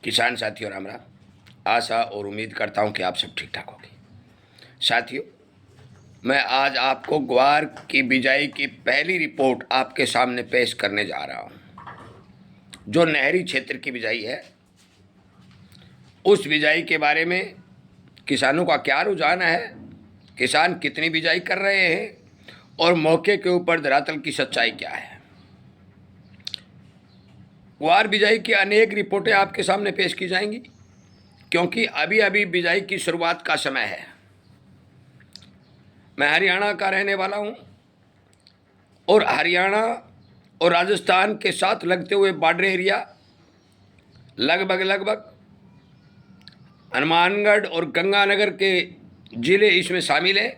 किसान साथियों राम राम। आशा और उम्मीद करता हूं कि आप सब ठीक ठाक होंगे। साथियों, मैं आज आपको ग्वार की बिजाई की पहली रिपोर्ट आपके सामने पेश करने जा रहा हूं। जो नहरी क्षेत्र की बिजाई है, उस बिजाई के बारे में किसानों का क्या रुझान है, किसान कितनी बिजाई कर रहे हैं और मौके के ऊपर धरातल की सच्चाई क्या है। ग्वार बिजाई की अनेक रिपोर्टें आपके सामने पेश की जाएंगी, क्योंकि अभी अभी बिजाई की शुरुआत का समय है। मैं हरियाणा का रहने वाला हूं और हरियाणा और राजस्थान के साथ लगते हुए बॉर्डर एरिया लगभग हनुमानगढ़ और गंगानगर के ज़िले इसमें शामिल हैं।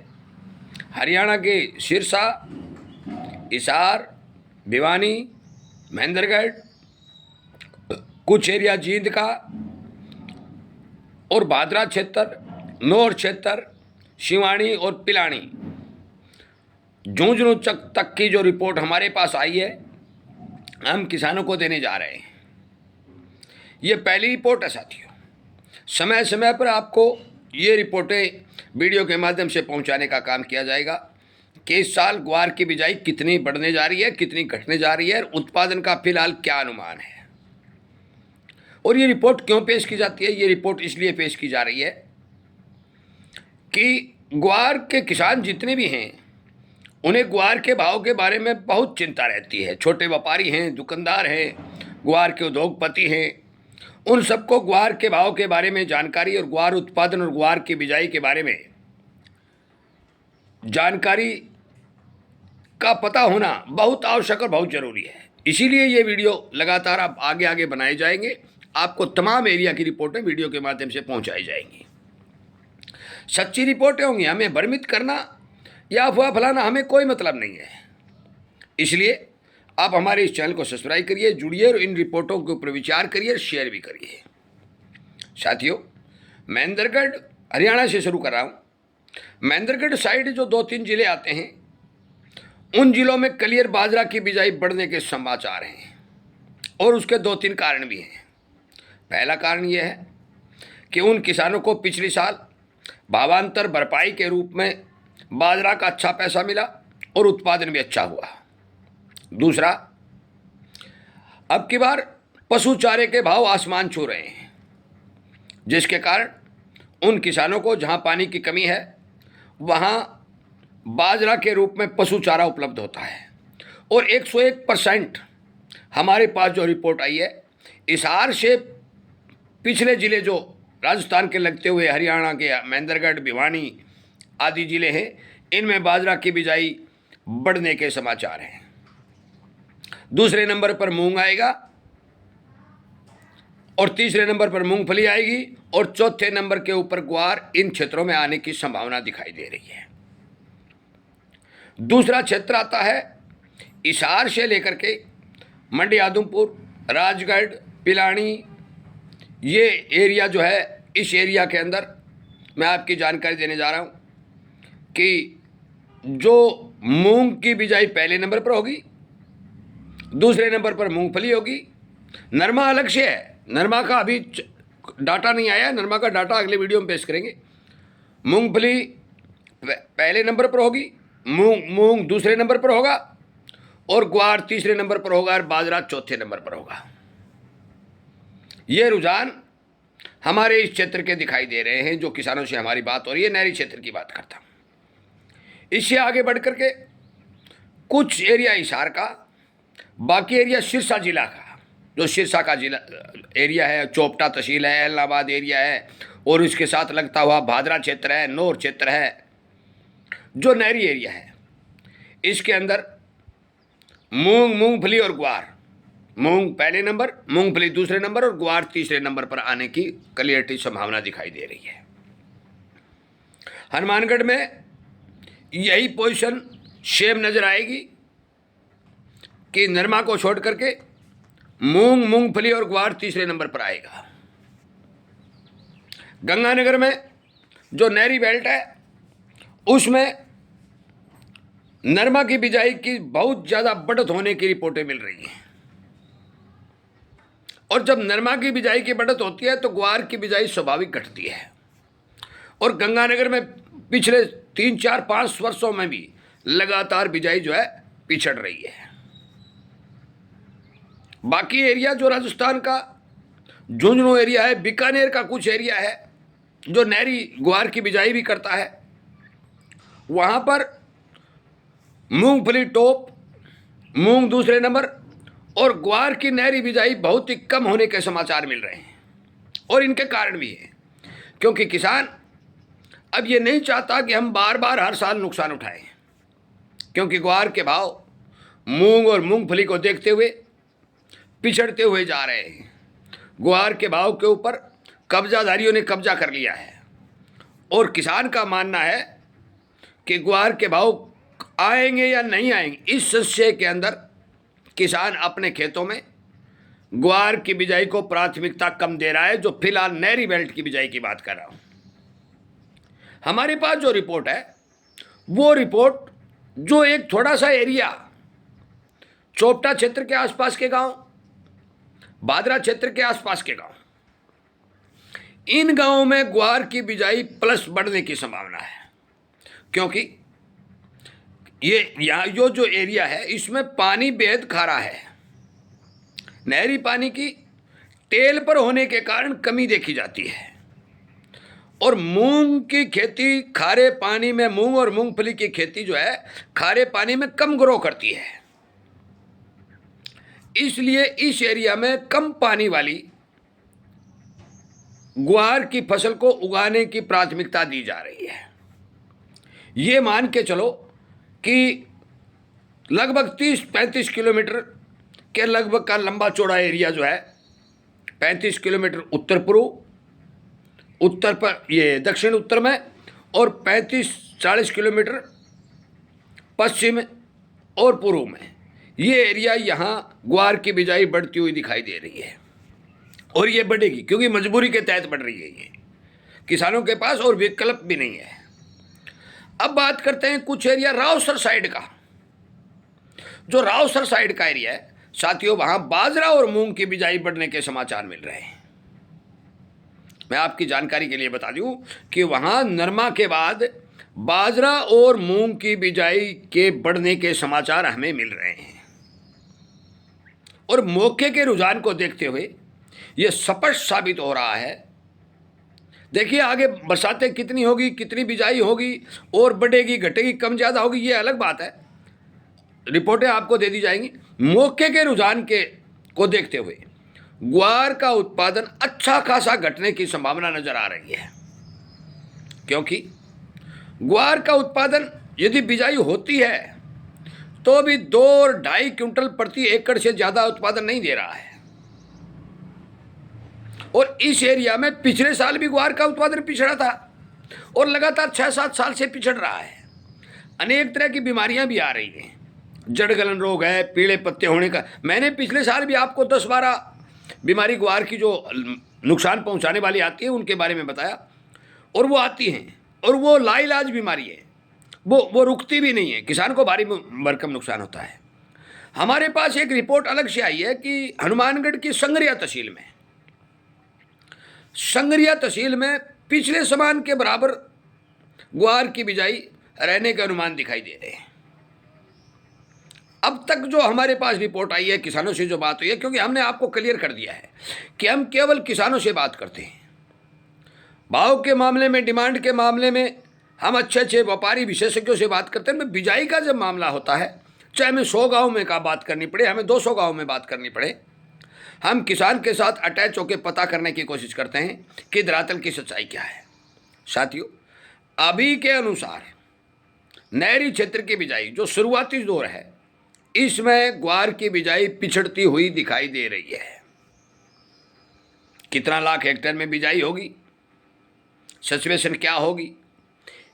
हरियाणा के सिरसा, हिसार, भिवानी, महेंद्रगढ़, कुछ एरिया जींद का और भादरा क्षेत्र, नौर क्षेत्र, शिवानी और पिलानी, झुंझुनू तक की जो रिपोर्ट हमारे पास आई है, हम किसानों को देने जा रहे हैं। ये पहली रिपोर्ट है साथियों। समय समय पर आपको ये रिपोर्टें वीडियो के माध्यम से पहुंचाने का काम किया जाएगा कि इस साल ग्वार की बिजाई कितनी बढ़ने जा रही है, कितनी घटने जा रही है, उत्पादन का फिलहाल क्या अनुमान है और ये रिपोर्ट क्यों पेश की जाती है। ये रिपोर्ट इसलिए पेश की जा रही है कि ग्वार के किसान जितने भी हैं, उन्हें ग्वार के भाव के बारे में बहुत चिंता रहती है। छोटे व्यापारी हैं, दुकानदार हैं, ग्वार के उद्योगपति हैं, उन सबको ग्वार के भाव के बारे में जानकारी और ग्वार उत्पादन और ग्वार की बिजाई के बारे में जानकारी का पता होना बहुत आवश्यक और बहुत ज़रूरी है। इसीलिए ये वीडियो लगातार आप आगे आगे बनाए जाएंगे। आपको तमाम एरिया की रिपोर्टें वीडियो के माध्यम से पहुंचाई जाएंगी। सच्ची रिपोर्टें होंगी। हमें भ्रमित करना या अफवाह फैलाना हमें कोई मतलब नहीं है। इसलिए आप हमारे इस चैनल को सब्सक्राइब करिए, जुड़िए और इन रिपोर्टों के ऊपर विचार करिए और शेयर भी करिए। साथियों, महेंद्रगढ़ हरियाणा से शुरू कर रहा हूँ। महेंद्रगढ़ साइड जो 2-3 जिले आते हैं, उन जिलों में क्लियर बाजरा की बिजाई बढ़ने के समाचार हैं और उसके 2-3 कारण भी हैं। पहला कारण यह है कि उन किसानों को पिछले साल भावांतर भरपाई के रूप में बाजरा का अच्छा पैसा मिला और उत्पादन भी अच्छा हुआ। दूसरा, अब की बार पशु चारे के भाव आसमान छू रहे हैं, जिसके कारण उन किसानों को जहां पानी की कमी है वहां बाजरा के रूप में पशु चारा उपलब्ध होता है। और 101% हमारे पास जो रिपोर्ट आई है, हिसार से पिछले ज़िले जो राजस्थान के लगते हुए हरियाणा के महेंद्रगढ़, भिवानी आदि ज़िले हैं, इनमें बाजरा की बिजाई बढ़ने के समाचार हैं। दूसरे नंबर पर मूंग आएगा और तीसरे नंबर पर मूंगफली आएगी और चौथे नंबर के ऊपर ग्वार इन क्षेत्रों में आने की संभावना दिखाई दे रही है। दूसरा क्षेत्र आता है हिसार से लेकर के मंडी आदमपुर, राजगढ़, पिलानी, ये एरिया जो है, इस एरिया के अंदर मैं आपकी जानकारी देने जा रहा हूँ कि जो मूंग की बिजाई पहले नंबर पर होगी, दूसरे नंबर पर मूंगफली होगी। नरमा अलग से है, नरमा का अभी डाटा नहीं आया, नरमा का डाटा अगले वीडियो में पेश करेंगे। मूंगफली पहले नंबर पर होगी, मूंग दूसरे नंबर पर होगा और ग्वार तीसरे नंबर पर होगा और बाजरा चौथे नंबर पर होगा। ये रुझान हमारे इस क्षेत्र के दिखाई दे रहे हैं। जो किसानों से हमारी बात हो रही है, नहरी क्षेत्र की बात करता हूँ। इससे आगे बढ़ करके कुछ एरिया हिसार का, बाकी एरिया सिरसा जिला का, जो सिरसा का जिला एरिया है, चोपटा तहसील है, इलाहाबाद एरिया है और इसके साथ लगता हुआ भादरा क्षेत्र है, नौर क्षेत्र है, जो नहरी एरिया है, इसके अंदर मूंगफली और ग्वार, मूंग पहले नंबर, मूंगफली दूसरे नंबर और ग्वार तीसरे नंबर पर आने की क्लियरिटी संभावना दिखाई दे रही है। हनुमानगढ़ में यही पोजीशन सेम नजर आएगी कि नरमा को छोड़ करके मूंगफली और ग्वार तीसरे नंबर पर आएगा। गंगानगर में जो नहरी बेल्ट है, उसमें नरमा की बिजाई की बहुत ज़्यादा बढ़त होने की रिपोर्टें मिल रही हैं और जब नरमा की बिजाई की बढ़त होती है तो ग्वार की बिजाई स्वाभाविक घटती है। और गंगानगर में पिछले 3, 4, 5 वर्षों में भी लगातार बिजाई जो है पिछड़ रही है। बाकी एरिया जो राजस्थान का झुंझुनू एरिया है, बीकानेर का कुछ एरिया है जो नहरी ग्वार की बिजाई भी करता है, वहाँ पर मूंगफली टॉप, मूंग दूसरे नंबर और ग्वार की नहरी बिजाई बहुत ही कम होने के समाचार मिल रहे हैं। और इनके कारण भी है, क्योंकि किसान अब ये नहीं चाहता कि हम बार बार हर साल नुकसान उठाएं, क्योंकि ग्वार के भाव मूंग और मूंगफली को देखते हुए पिछड़ते हुए जा रहे हैं। ग्वार के भाव के ऊपर कब्जाधारियों ने कब्जा कर लिया है और किसान का मानना है कि ग्वार के भाव आएंगे या नहीं आएंगे, इस संशय के अंदर किसान अपने खेतों में ग्वार की बिजाई को प्राथमिकता कम दे रहा है। जो फिलहाल नहरी बेल्ट की बिजाई की बात कर रहा हूं, हमारे पास जो रिपोर्ट है वो रिपोर्ट जो एक थोड़ा सा एरिया चोपटा क्षेत्र के आसपास के गांव, बादरा क्षेत्र के आसपास के गांव, इन गांवों में ग्वार की बिजाई प्लस बढ़ने की संभावना है, क्योंकि यहाँ जो एरिया है इसमें पानी बेहद खारा है। नहरी पानी की टेल पर होने के कारण कमी देखी जाती है और मूंग की खेती खारे पानी में, मूंग और मूंगफली की खेती जो है खारे पानी में कम ग्रो करती है। इसलिए इस एरिया में कम पानी वाली ग्वार की फसल को उगाने की प्राथमिकता दी जा रही है। ये मान के चलो कि लगभग 30-35 किलोमीटर के लगभग का लंबा चौड़ा एरिया जो है, 35 किलोमीटर उत्तर पूर्व, उत्तर पर ये दक्षिण उत्तर में, और 35-40 किलोमीटर पश्चिम और पूर्व में, ये एरिया यहाँ ग्वार की बिजाई बढ़ती हुई दिखाई दे रही है। और ये बढ़ेगी क्योंकि मजबूरी के तहत बढ़ रही है, ये किसानों के पास और विकल्प भी नहीं है। अब बात करते हैं कुछ एरिया रावसर साइड का। जो रावसर साइड का एरिया है साथियों, वहां बाजरा और मूंग की बिजाई बढ़ने के समाचार मिल रहे हैं। मैं आपकी जानकारी के लिए बता दूं कि वहां नरमा के बाद बाजरा और मूंग की बिजाई के बढ़ने के समाचार हमें मिल रहे हैं। और मौके के रुझान को देखते हुए यह स्पष्ट साबित हो रहा है। देखिए आगे बरसातें कितनी होगी, कितनी बिजाई होगी, और बढ़ेगी घटेगी कम ज़्यादा होगी, ये अलग बात है, रिपोर्टें आपको दे दी जाएंगी। मौके के रुझान को देखते हुए ग्वार का उत्पादन अच्छा खासा घटने की संभावना नजर आ रही है, क्योंकि ग्वार का उत्पादन यदि बिजाई होती है तो भी 2 और 2.5 क्विंटल प्रति एकड़ से ज़्यादा उत्पादन नहीं दे रहा है। और इस एरिया में पिछले साल भी ग्वार का उत्पादन पिछड़ा था और लगातार 6-7 साल से पिछड़ रहा है। अनेक तरह की बीमारियां भी आ रही हैं, जड़ गलन रोग है, पीले पत्ते होने का। मैंने पिछले साल भी आपको 10-12 बीमारी ग्वार की जो नुकसान पहुंचाने वाली आती है उनके बारे में बताया, और वो आती हैं और वो लाइलाज बीमारी है, वो रुकती भी नहीं है, किसान को भारी भरकम नुकसान होता है। हमारे पास एक रिपोर्ट अलग से आई है कि हनुमानगढ़ की संगरिया तहसील में पिछले समान के बराबर ग्वार की बिजाई रहने के अनुमान दिखाई दे रहे हैं। अब तक जो हमारे पास रिपोर्ट आई है, किसानों से जो बात हुई है, क्योंकि हमने आपको क्लियर कर दिया है कि हम केवल किसानों से बात करते हैं। भाव के मामले में, डिमांड के मामले में हम अच्छे व्यापारी विशेषज्ञों से बात करते हैं। बिजाई का जब मामला होता है, चाहे हमें 100 गाँव में का बात करनी पड़े, हमें 200 गाँव में बात करनी पड़े, हम किसान के साथ अटैच होकर पता करने की कोशिश करते हैं कि धरातल की सच्चाई क्या है। साथियों, अभी के अनुसार नहरी क्षेत्र की बिजाई जो शुरुआती दौर है, इसमें ग्वार की बिजाई पिछड़ती हुई दिखाई दे रही है। कितना लाख हेक्टेयर में बिजाई होगी, सिचुएशन क्या होगी,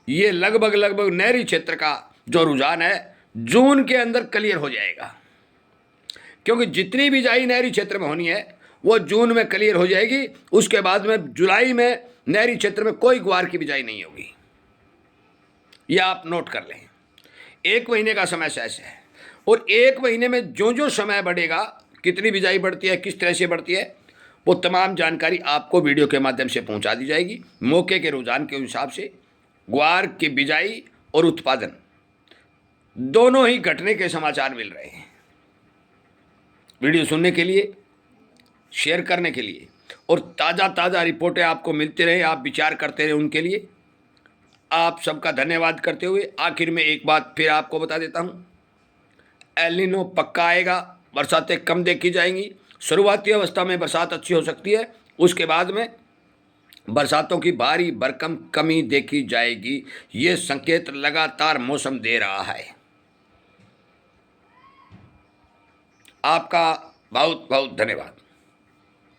ये लगभग नहरी क्षेत्र का जो रुझान है जून के अंदर क्लियर हो जाएगा, क्योंकि जितनी बिजाई नहरी क्षेत्र में होनी है वो जून में क्लियर हो जाएगी। उसके बाद में जुलाई में नहरी क्षेत्र में कोई ग्वार की बिजाई नहीं होगी। यह आप नोट कर लें। 1 महीने का समय शेष है, और 1 महीने में जो समय बढ़ेगा, कितनी बिजाई बढ़ती है, किस तरह से बढ़ती है, वो तमाम जानकारी आपको वीडियो के माध्यम से पहुंचा दी जाएगी। मौके के रुझान के हिसाब से ग्वार की बिजाई और उत्पादन दोनों ही घटने के समाचार मिल रहे हैं। वीडियो सुनने के लिए, शेयर करने के लिए और ताज़ा रिपोर्टें आपको मिलती रहे, आप विचार करते रहे, उनके लिए आप सबका धन्यवाद करते हुए आखिर में एक बात फिर आपको बता देता हूँ, एल नीनो पक्का आएगा, बरसातें कम देखी जाएंगी। शुरुआती अवस्था में बरसात अच्छी हो सकती है, उसके बाद में बरसातों की भारी भरकम कमी देखी जाएगी। ये संकेत लगातार मौसम दे रहा है। आपका बहुत बहुत धन्यवाद।